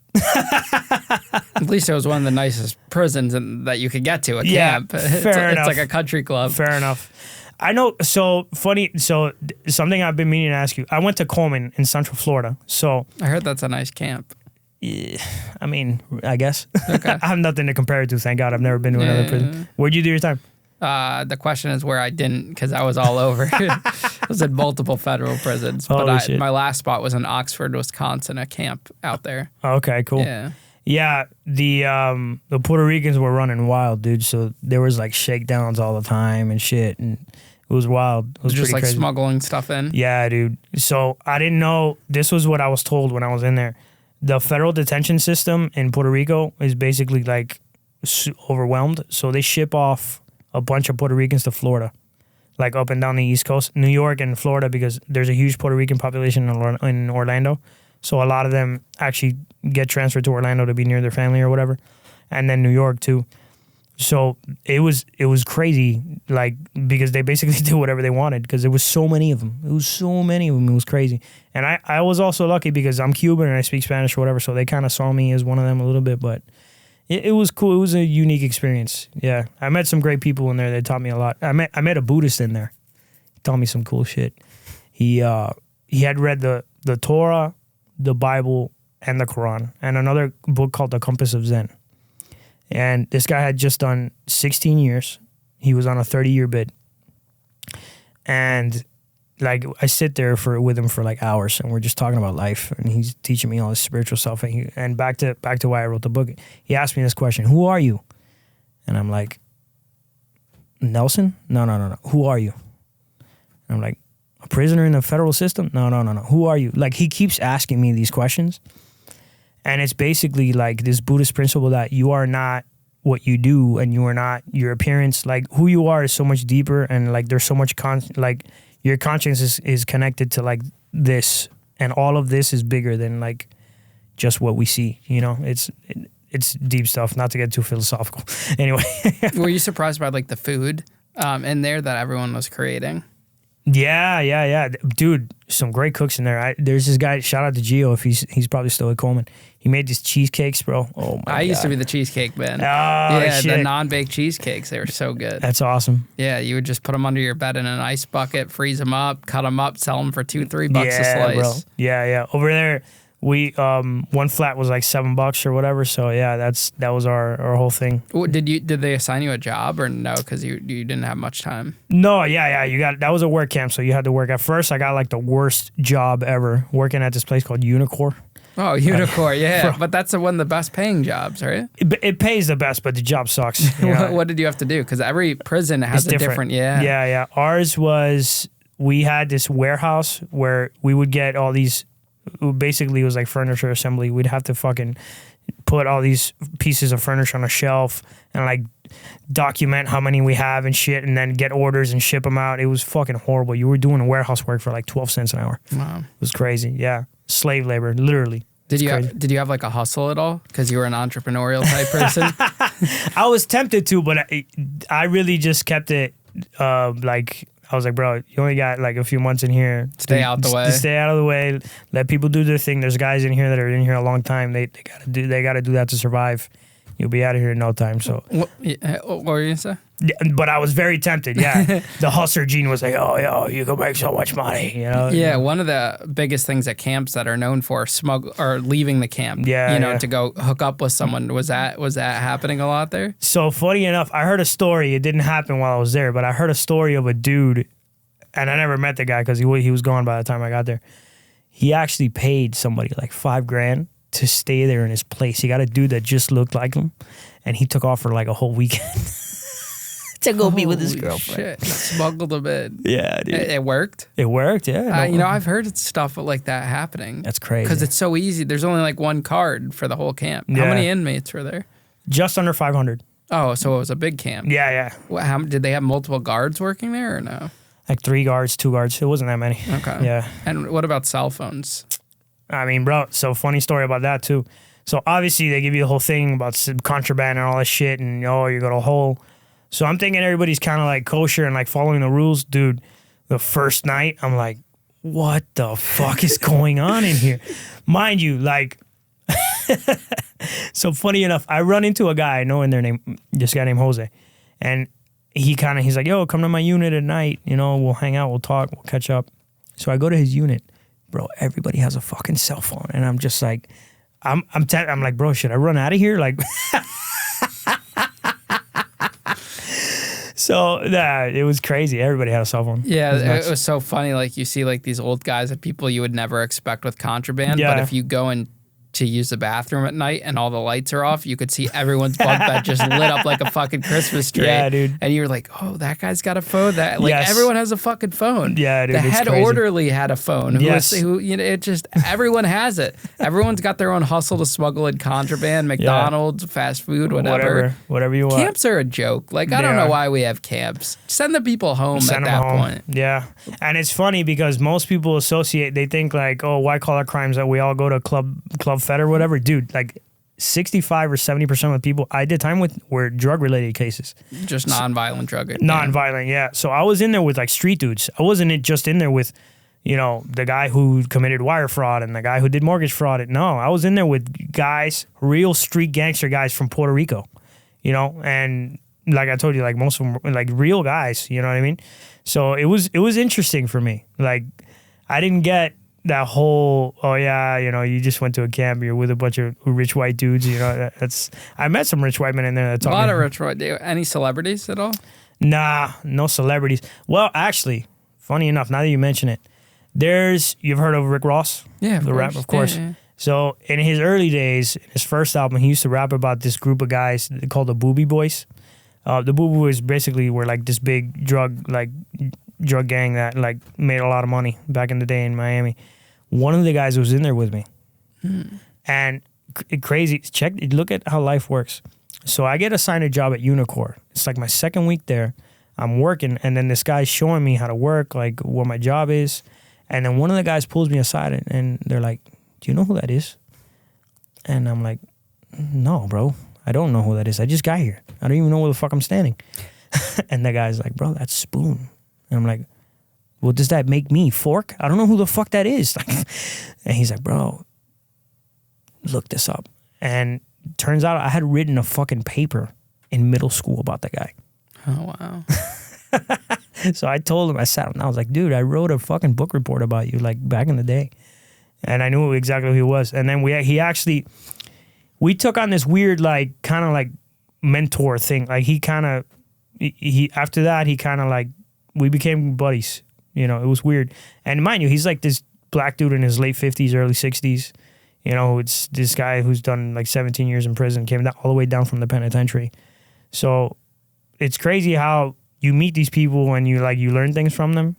At least it was one of the nicest prisons that you could get to, a camp. Fair enough. It's like a country club. Fair enough. I know, so funny, so something I've been meaning to ask you. I went to Coleman in Central Florida, so... I heard that's a nice camp. Yeah, I mean, I guess. Okay. I have nothing to compare it to, thank God. I've never been to another prison. Where'd you do your time? The question is where I didn't, because I was all over. I was in multiple federal prisons. But my last spot was in Oxford, Wisconsin, a camp out there. Okay, cool. Yeah, the Puerto Ricans were running wild, dude. So there was like shakedowns all the time and shit, and it It was wild. It was Just pretty like crazy. smuggling stuff in. Yeah, dude. So I didn't know. This was what I was told when I was in there. The federal detention system in Puerto Rico is basically like overwhelmed. So they ship off a bunch of Puerto Ricans to Florida, like up and down the East Coast, New York and Florida, because there's a huge Puerto Rican population in Orlando. So a lot of them actually get transferred to Orlando to be near their family or whatever, and then New York too. So it was crazy, like, because they basically did whatever they wanted because there was so many of them. It was crazy. And I was also lucky because I'm Cuban and I speak Spanish or whatever, so they kind of saw me as one of them a little bit, but it was cool. It was a unique experience. Yeah, I met some great people in there. They taught me a lot. I met a Buddhist in there. He taught me some cool shit. He had read the Torah, the Bible, and the Quran, and another book called The Compass of Zen. And this guy had just done 16 years. He was on a 30-year bid. And like I sit there with him for like hours, and we're just talking about life, and he's teaching me all this spiritual stuff. And back to why I wrote the book. He asked me this question: "Who are you?" And I'm like, "Nelson? No. Who are you?" And I'm like, "A prisoner in the federal system? No. Who are you?" Like, he keeps asking me these questions. And it's basically like this Buddhist principle that you are not what you do, and you are not your appearance. Like, who you are is so much deeper, and like there's so much like your conscience is connected to like this, and all of this is bigger than like just what we see. You know, it's deep stuff. Not to get too philosophical. Anyway, Were you surprised by like the food in there that everyone was creating? Yeah. Dude, some great cooks in there. There's this guy, shout out to Gio if he's probably still at Coleman. He made these cheesecakes, bro. Oh my God. I used to be the cheesecake man. Oh, yeah, shit. the non-baked cheesecakes, they were so good. That's awesome. Yeah, you would just put them under your bed in an ice bucket, freeze them up, cut them up, sell them for $2-3 a slice. Bro. Yeah. Over there, we one flat was like $7 or whatever. So yeah, that was our whole thing. Did they assign you a job or no? Because you didn't have much time. No, yeah. That was a work camp, so you had to work. At first, I got like the worst job ever, working at this place called Unicor. Oh, Unicor, yeah. Bro. But that's one of the best paying jobs, right? It pays the best, but the job sucks. You know? What did you have to do? Because every prison has a different, Yeah. Ours was, we had this warehouse where we would get all these, basically it was like furniture assembly. We'd have to fucking put all these pieces of furniture on a shelf and like document how many we have and shit, and then get orders and ship them out. It was fucking horrible. You were doing warehouse work for like 12 cents an hour. Wow. It was crazy. Yeah. Slave labor, literally. Did you have like a hustle at all? Because you were an entrepreneurial type person? I was tempted to, but I really just kept it like, I was like, bro, you only got like a few months in here. Stay out the way. Stay out of the way. Let people do their thing. There's guys in here that are in here a long time. They gotta do that to survive. You'll be out of here in no time. So what were you gonna say? Yeah, but I was very tempted. Yeah, the hustler gene was like, oh, yo, you can make so much money. You know. Yeah, one of the biggest things at camps that are known for leaving the camp. Yeah, to go hook up with someone. Was that happening a lot there? So funny enough, I heard a story. It didn't happen while I was there, but I heard a story of a dude, and I never met the guy because he was gone by the time I got there. He actually paid somebody like $5,000 to stay there in his place. He got a dude that just looked like him, and he took off for like a whole weekend. To go be with his girlfriend. Shit. Smuggled him in. Yeah, dude. It worked? It worked, yeah. I've heard stuff like that happening. That's crazy. Because it's so easy. There's only like one card for the whole camp. Yeah. How many inmates were there? Just under 500. Oh, so it was a big camp. Yeah. How did they have multiple guards working there or no? Like 3 guards, 2 guards. It wasn't that many. Okay. Yeah. And what about cell phones? I mean, bro, so funny story about that too. So obviously they give you the whole thing about contraband and all this shit, and you go to a hole. So I'm thinking everybody's kind of like kosher and like following the rules. Dude, the first night, I'm like, what the fuck is going on in here? Mind you, like, so funny enough, I run into a guy I know this guy named Jose. And he's like, yo, come to my unit at night. We'll hang out, we'll talk, we'll catch up. So I go to his unit. Bro, everybody has a fucking cell phone. And I'm just like, I'm like, bro, should I run out of here? Like, so it was crazy. Everybody had a cell phone. Yeah, it was so funny. Like you see like these old guys and people you would never expect with contraband. Yeah. But if you go and to use the bathroom at night and all the lights are off, you could see everyone's bunk bed just lit up like a fucking Christmas tree. Yeah, dude. And you're like, oh, that guy's got a phone. That like Yes. everyone has a fucking phone. Yeah, dude, The it's head crazy. orderly had a phone. Yes. It just everyone has it. Everyone's got their own hustle to smuggle in contraband, McDonald's, fast food, whatever. Whatever you want. Camps are a joke. Like I don't know why we have camps. Send the people home Send at them that home. point. Yeah. And it's funny because most people associate, they think like, oh, white collar crimes that we all go to Club Fed or whatever. Dude, like 65 or 70% of the people I did time with were drug related cases. Just non-violent drug. Non-violent, yeah. So I was in there with like street dudes. I wasn't just in there with, you know, the guy who committed wire fraud and the guy who did mortgage fraud. No, I was in there with guys, real street gangster guys from Puerto Rico, you know, and like I told you, like most of them were like real guys, you know what I mean? So it was interesting for me. Like I didn't get that whole, oh yeah, you know, you just went to a camp, you're with a bunch of rich white dudes, you know, I met some rich white men in there that taught me. A lot of rich white. Any celebrities at all? Nah, no celebrities. Well, actually, funny enough, now that you mention it, you've heard of Rick Ross? Yeah, the rap, of course. Yeah. So in his early days, his first album, he used to rap about this group of guys called the Boobie Boys. The Boobie Boys basically were like this big drug gang that like made a lot of money back in the day in Miami. One of the guys was in there with me. And crazy, look at how life works. So I get assigned a job at Unicorn. It's like my second week there. I'm working, and then this guy's showing me how to work, like what my job is. And then one of the guys pulls me aside and they're like, do you know who that is? And I'm like, no, bro. I don't know who that is. I just got here. I don't even know where the fuck I'm standing. And the guy's like, bro, that's Spoon. And I'm like, well, does that make me Fork? I don't know who the fuck that is. And he's like, bro, look this up. And turns out I had written a fucking paper in middle school about that guy. Oh, wow. So I told him, I sat him, and I was like, dude, I wrote a fucking book report about you, like back in the day. And I knew exactly who he was. And then we took on this weird, like, kind of like mentor thing. Like after that, we became buddies. You know, it was weird. And mind you, he's like this black dude in his late 50s, early 60s. You know, it's this guy who's done like 17 years in prison, came down, all the way down from the penitentiary. So it's crazy how you meet these people and you learn things from them.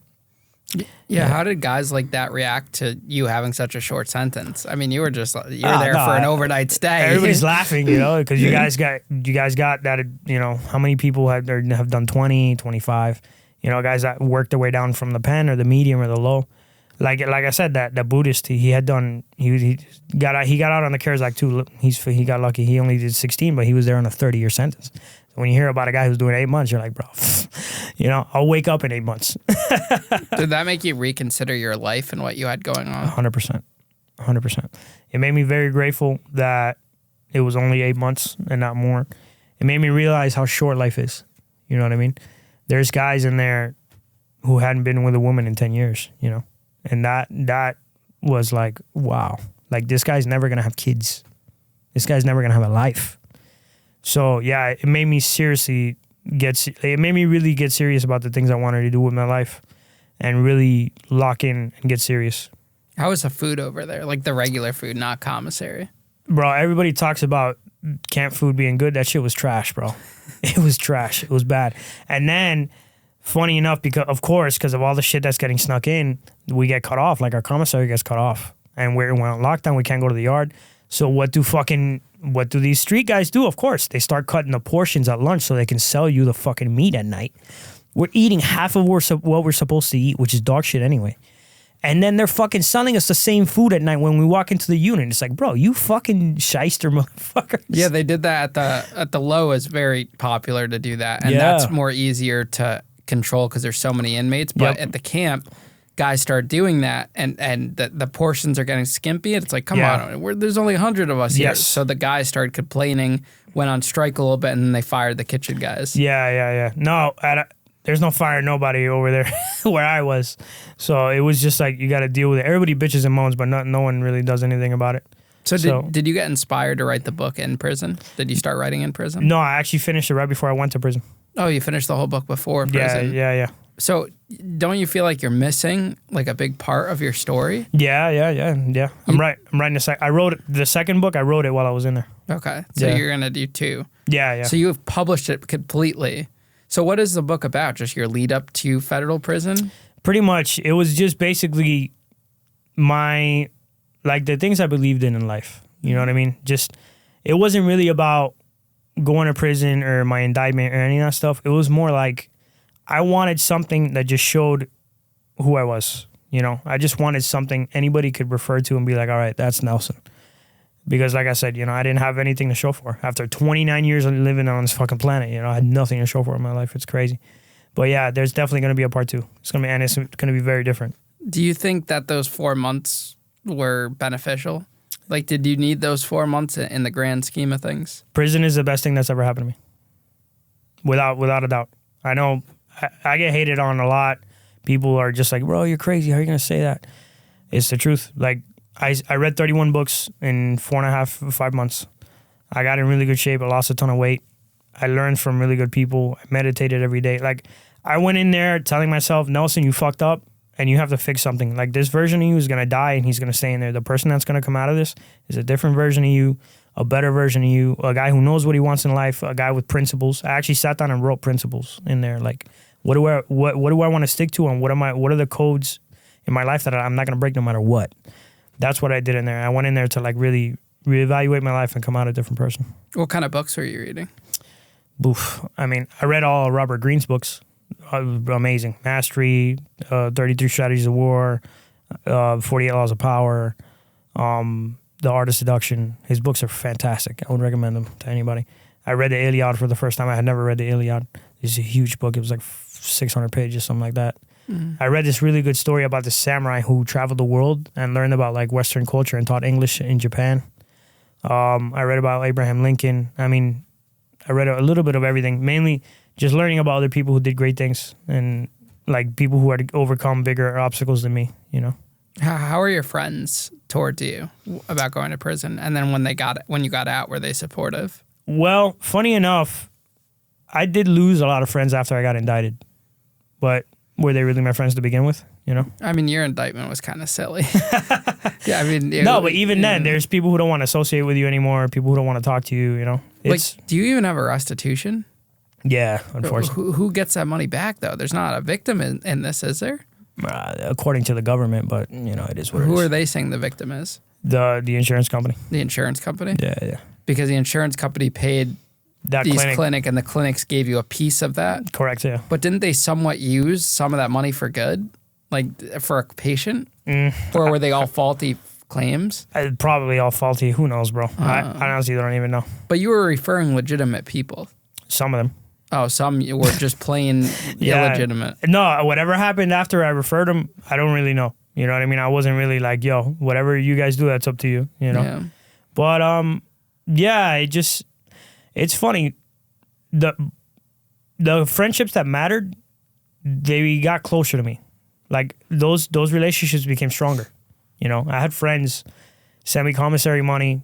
Yeah, how did guys like that react to you having such a short sentence? I mean, you're there for an overnight stay. Everybody's laughing, you know, because you guys got that, you know, how many people have done 20, 25, you know, guys that worked their way down from the pen or the medium or the low. Like I said, that Buddhist, he got out on the CARES Act too. He got lucky. He only did 16, but he was there on a 30-year sentence. So when you hear about a guy who's doing 8 months, you're like, bro, you know, I'll wake up in 8 months. Did that make you reconsider your life and what you had going on? 100%. 100%. It made me very grateful that it was only 8 months and not more. It made me realize how short life is. You know what I mean? There's guys in there who hadn't been with a woman in 10 years, you know? And that was like, wow. Like, this guy's never going to have kids. This guy's never going to have a life. So, yeah, it made me really get serious about the things I wanted to do with my life and really lock in and get serious. How was the food over there? Like the regular food, not commissary? Bro, everybody talks about camp food being good. That shit was trash, bro. It was trash. It was bad. And then, funny enough, because of all the shit that's getting snuck in, we get cut off. Like, our commissary gets cut off. And we're on lockdown. We can't go to the yard. So what do these street guys do? Of course, they start cutting the portions at lunch so they can sell you the fucking meat at night. We're eating half of what we're supposed to eat, which is dog shit anyway. And then they're fucking selling us the same food at night when we walk into the unit. It's like, bro, you fucking shyster motherfuckers. Yeah, they did that at the low. Is very popular to do that, and that's more easier to control because there's so many inmates. But at the camp, guys start doing that, and the portions are getting skimpy. And it's like, come on, there's only 100 of us here. So the guys started complaining, went on strike a little bit, and then they fired the kitchen guys. Yeah. No, there's no firing nobody over there where I was. So it was just like, you got to deal with it. Everybody bitches and moans, but no one really does anything about it. So did you get inspired to write the book in prison? Did you start writing in prison? No, I actually finished it right before I went to prison. Oh, you finished the whole book before prison? Yeah. So don't you feel like you're missing like a big part of your story? Yeah. I'm writing I wrote the second book. I wrote it while I was in there. Okay. So you're going to do 2. Yeah. So you have published it completely. So what is the book about? Just your lead up to federal prison? Pretty much. It was just basically the things I believed in life. You know what I mean? Just, it wasn't really about going to prison or my indictment or any of that stuff. It was more like I wanted something that just showed who I was. You know, I just wanted something anybody could refer to and be like, all right, that's Nelson. Because like I said, you know, I didn't have anything to show for. After 29 years of living on this fucking planet, you know, I had nothing to show for in my life. It's crazy. But yeah, there's definitely going to be a part 2. It's going to be very different. Do you think that those 4 months were beneficial? Like, did you need those 4 months in the grand scheme of things? Prison is the best thing that's ever happened to me. Without a doubt. I know I get hated on a lot. People are just like, bro, you're crazy. How are you going to say that? It's the truth. Like, I read 31 books in 5 months. I got in really good shape. I lost a ton of weight. I learned from really good people. I meditated every day. Like, I went in there telling myself, Nelson, you fucked up and you have to fix something. Like, this version of you is going to die and he's going to stay in there. The person that's going to come out of this is a different version of you, a better version of you, a guy who knows what he wants in life, a guy with principles. I actually sat down and wrote principles in there. Like, what do I want to stick to and what are the codes in my life that I'm not going to break no matter what? That's what I did in there. I went in there to like really reevaluate my life and come out a different person. What kind of books were you reading? Oof. I mean, I read all of Robert Greene's books. Amazing. Mastery, 33 Strategies of War, 48 Laws of Power, The Art of Seduction. His books are fantastic. I would recommend them to anybody. I read the Iliad for the first time. I had never read the Iliad. It's a huge book. It was like 600 pages, something like that. I read this really good story about this samurai who traveled the world and learned about like Western culture and taught English in Japan. I read about Abraham Lincoln. I mean, I read a little bit of everything, mainly just learning about other people who did great things and like people who had overcome bigger obstacles than me, you know. How are your friends towards you about going to prison? And then when you got out, were they supportive? Well, funny enough, I did lose a lot of friends after I got indicted, but were they really my friends to begin with? You know? I mean, your indictment was kind of silly. Yeah, I mean... No, but even then, there's people who don't want to associate with you anymore, people who don't want to talk to you, you know? Like, do you even have a restitution? Yeah, unfortunately. Who gets that money back, though? There's not a victim in this, is there? According to the government, but, you know, it is what it is. Who are they saying the victim is? The insurance company. The insurance company? Yeah. Because the insurance company paid that clinic and the clinics gave you a piece of that? Correct, yeah. But didn't they somewhat use some of that money for good? Like, for a patient? Or were they all faulty claims? Probably all faulty. Who knows, bro? I honestly don't even know. But you were referring legitimate people. Some of them. Oh, some were just plain illegitimate. No, whatever happened after I referred them, I don't really know. You know what I mean? I wasn't really like, yo, whatever you guys do, that's up to you, you know? Yeah. But, yeah, it's funny. The friendships that mattered, they got closer to me. Like, those relationships became stronger. You know, I had friends send me commissary money,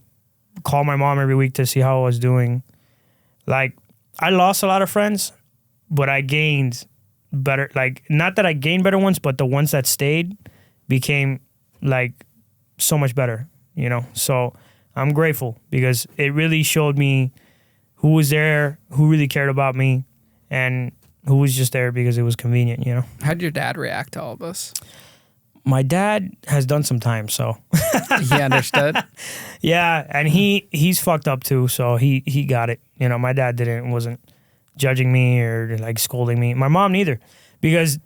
call my mom every week to see how I was doing. Like, I lost a lot of friends, but I gained better, like, not that I gained better ones, but the ones that stayed became, like, so much better, you know? So I'm grateful because it really showed me who was there, who really cared about me, and who was just there because it was convenient, you know? How did your dad react to all this? My dad has done some time, so. He understood? Yeah, and he's fucked up too, so he got it. You know, my dad wasn't judging me or like scolding me. My mom neither, because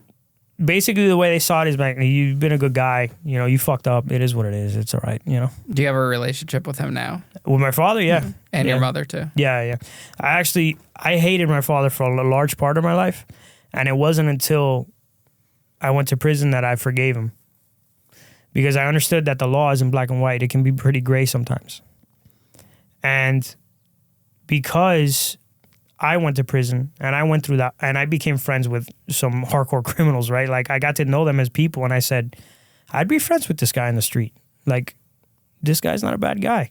basically the way they saw it is like, you've been a good guy, you know, you fucked up. It is what it is. It's all right, you know. Do you have a relationship with him now? With my father, yeah. Mm-hmm. And your mother too? Yeah. I hated my father for a large part of my life, and it wasn't until I went to prison that I forgave him. Because I understood that the law isn't black and white. It can be pretty gray sometimes. And because I went to prison and I went through that and I became friends with some hardcore criminals, right? Like, I got to know them as people and I said, I'd be friends with this guy in the street. Like, this guy's not a bad guy.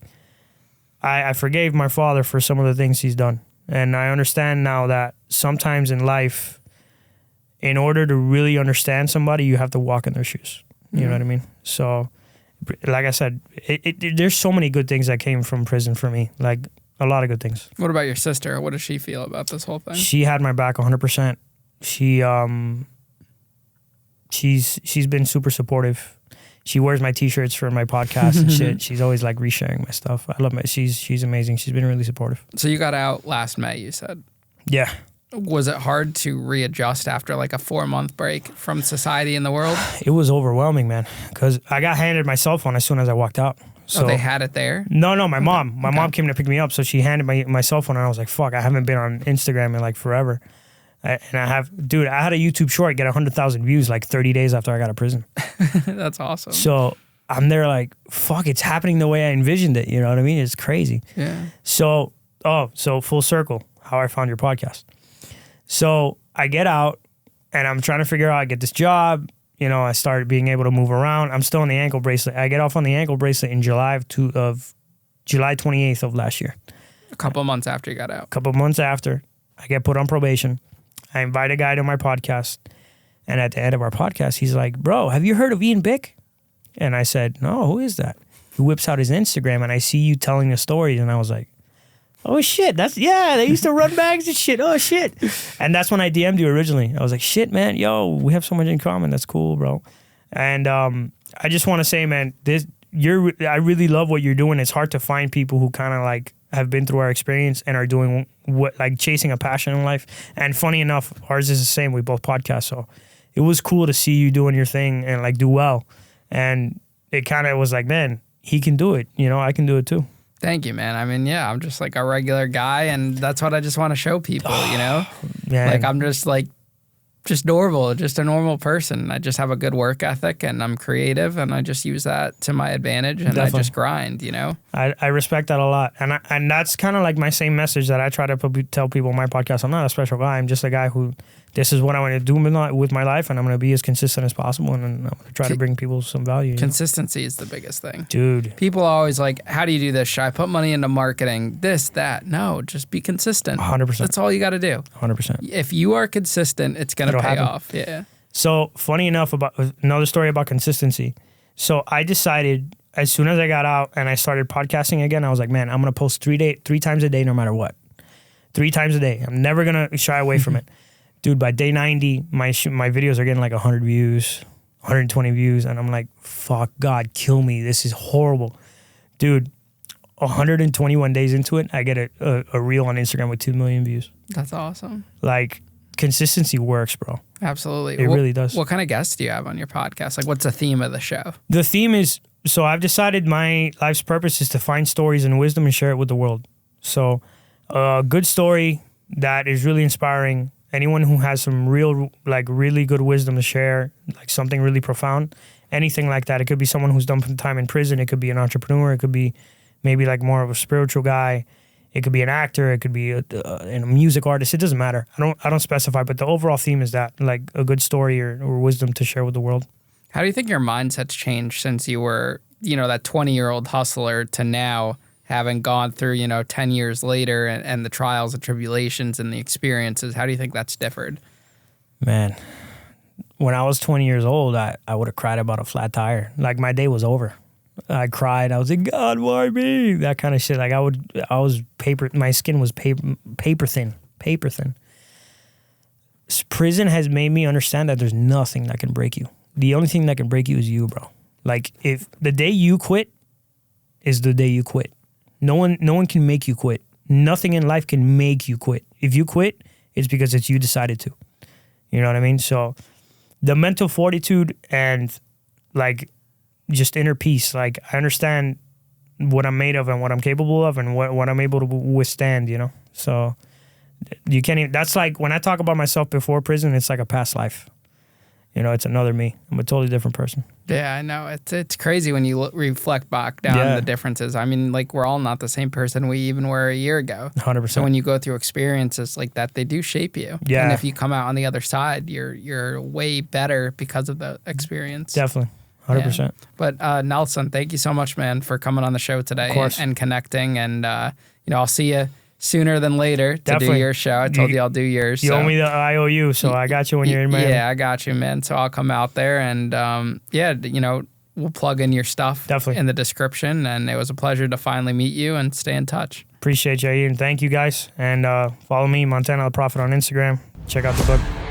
I forgave my father for some of the things he's done. And I understand now that sometimes in life, in order to really understand somebody, you have to walk in their shoes. You know what I mean? So, like I said, there's so many good things that came from prison for me. Like, a lot of good things. What about your sister? What does she feel about this whole thing? She had my back 100%. She's been super supportive. She wears my t-shirts for my podcast and shit. She's always like resharing my stuff. I love her. She's amazing. She's been really supportive. So you got out last May, you said? Yeah. Was it hard to readjust after like a 4-month break from society in the world? It was overwhelming, man, because I got handed my cell phone as soon as I walked out. So, they had it there? No, my mom. My mom came to pick me up, so she handed my cell phone, and I was like, fuck, I haven't been on Instagram in like forever. I had a YouTube short get 100,000 views like 30 days after I got out of prison. That's awesome. So I'm there like, fuck, it's happening the way I envisioned it. You know what I mean? It's crazy. Yeah. So full circle, how I found your podcast. So I get out and I'm trying to figure out, I get this job. You know, I started being able to move around. I'm still on the ankle bracelet. I get off on the ankle bracelet in July 28th of last year. A couple months after you got out. A couple months after, I get put on probation. I invite a guy to my podcast. And at the end of our podcast, he's like, bro, have you heard of Bick? And I said, no, who is that? He whips out his Instagram and I see you telling the stories. And I was like, oh shit, they used to run bags and shit. Oh shit. And that's when I DM'd you originally. I was like, shit, man, yo, we have so much in common. That's cool, bro. And I just want to say, man, I really love what you're doing. It's hard to find people who kind of like have been through our experience and are doing what, like chasing a passion in life. And funny enough, ours is the same. We both podcast. So it was cool to see you doing your thing and like do well. And it kind of was like, man, he can do it. You know, I can do it too. Thank you, man. I mean, yeah, I'm just like a regular guy, and that's what I just want to show people, you know? Man. Like, I'm just like, just normal, just a normal person. I just have a good work ethic, and I'm creative, and I just use that to my advantage, and Definitely. I just grind, you know? I respect that a lot. And that's kind of like my same message that I try to tell people on my podcast. I'm not a special guy. I'm just a guy who, this is what I want to do with my life, and I'm going to be as consistent as possible, and I'm going to try to bring people some value. Consistency is the biggest thing. Dude. People are always like, how do you do this? Should I put money into marketing? This, that. No, just be consistent. 100%. That's all you got to do. 100%. If you are consistent, it's going to pay off. Yeah. So funny enough, about another story about consistency. So I decided as soon as I got out and I started podcasting again, I was like, man, I'm going to post 3 times a day no matter what. 3 times a day. I'm never going to shy away from it. Dude, by day 90, my videos are getting like 100 views, 120 views. And I'm like, fuck, God, kill me. This is horrible. Dude, 121 days into it, I get a reel on Instagram with 2 million views. That's awesome. Like, consistency works, bro. Absolutely. It really does. What kind of guests do you have on your podcast? Like, what's the theme of the show? The theme is, so I've decided my life's purpose is to find stories and wisdom and share it with the world. So a good story that is really inspiring. Anyone who has some really good wisdom to share, like something really profound, anything like that. It could be someone who's done some time in prison. It could be an entrepreneur. It could be maybe like more of a spiritual guy. It could be an actor. It could be a music artist. It doesn't matter. I don't specify, but the overall theme is that, like a good story or wisdom to share with the world. How do you think your mindset's changed since you were, that 20-year-old hustler to now having gone through, 10 years later and the trials and tribulations and the experiences? How do you think that's differed? Man, when I was 20 years old, I would have cried about a flat tire. Like, my day was over. I cried. I was like, God, why me? That kind of shit. Like, my skin was paper thin. Prison has made me understand that there's nothing that can break you. The only thing that can break you is you, bro. Like, if the day you quit is the day you quit. No one can make you quit. Nothing in life can make you quit. If you quit, it's because you decided to. You know what I mean? So the mental fortitude and like just inner peace, like I understand what I'm made of and what I'm capable of and what I'm able to withstand, So you can't even, that's like when I talk about myself before prison, it's like a past life. It's another me. I'm a totally different person. Yeah, I know. It's crazy when you reflect back down the differences. I mean, like, we're all not the same person we even were a year ago. 100%. So when you go through experiences like that, they do shape you. Yeah. And if you come out on the other side, you're way better because of the experience. Definitely. 100%. Yeah. But Nelson, thank you so much, man, for coming on the show today and connecting. And, I'll see you sooner than later to do your show. I told you I'll do yours. You owe me the IOU, so I got you when you're in Miami. Yeah, I got you, man. So I'll come out there and we'll plug in your stuff in the description. And it was a pleasure to finally meet you and stay in touch. Appreciate you, Ian. Thank you, guys. And follow me, Montana the Prophet, on Instagram. Check out the book.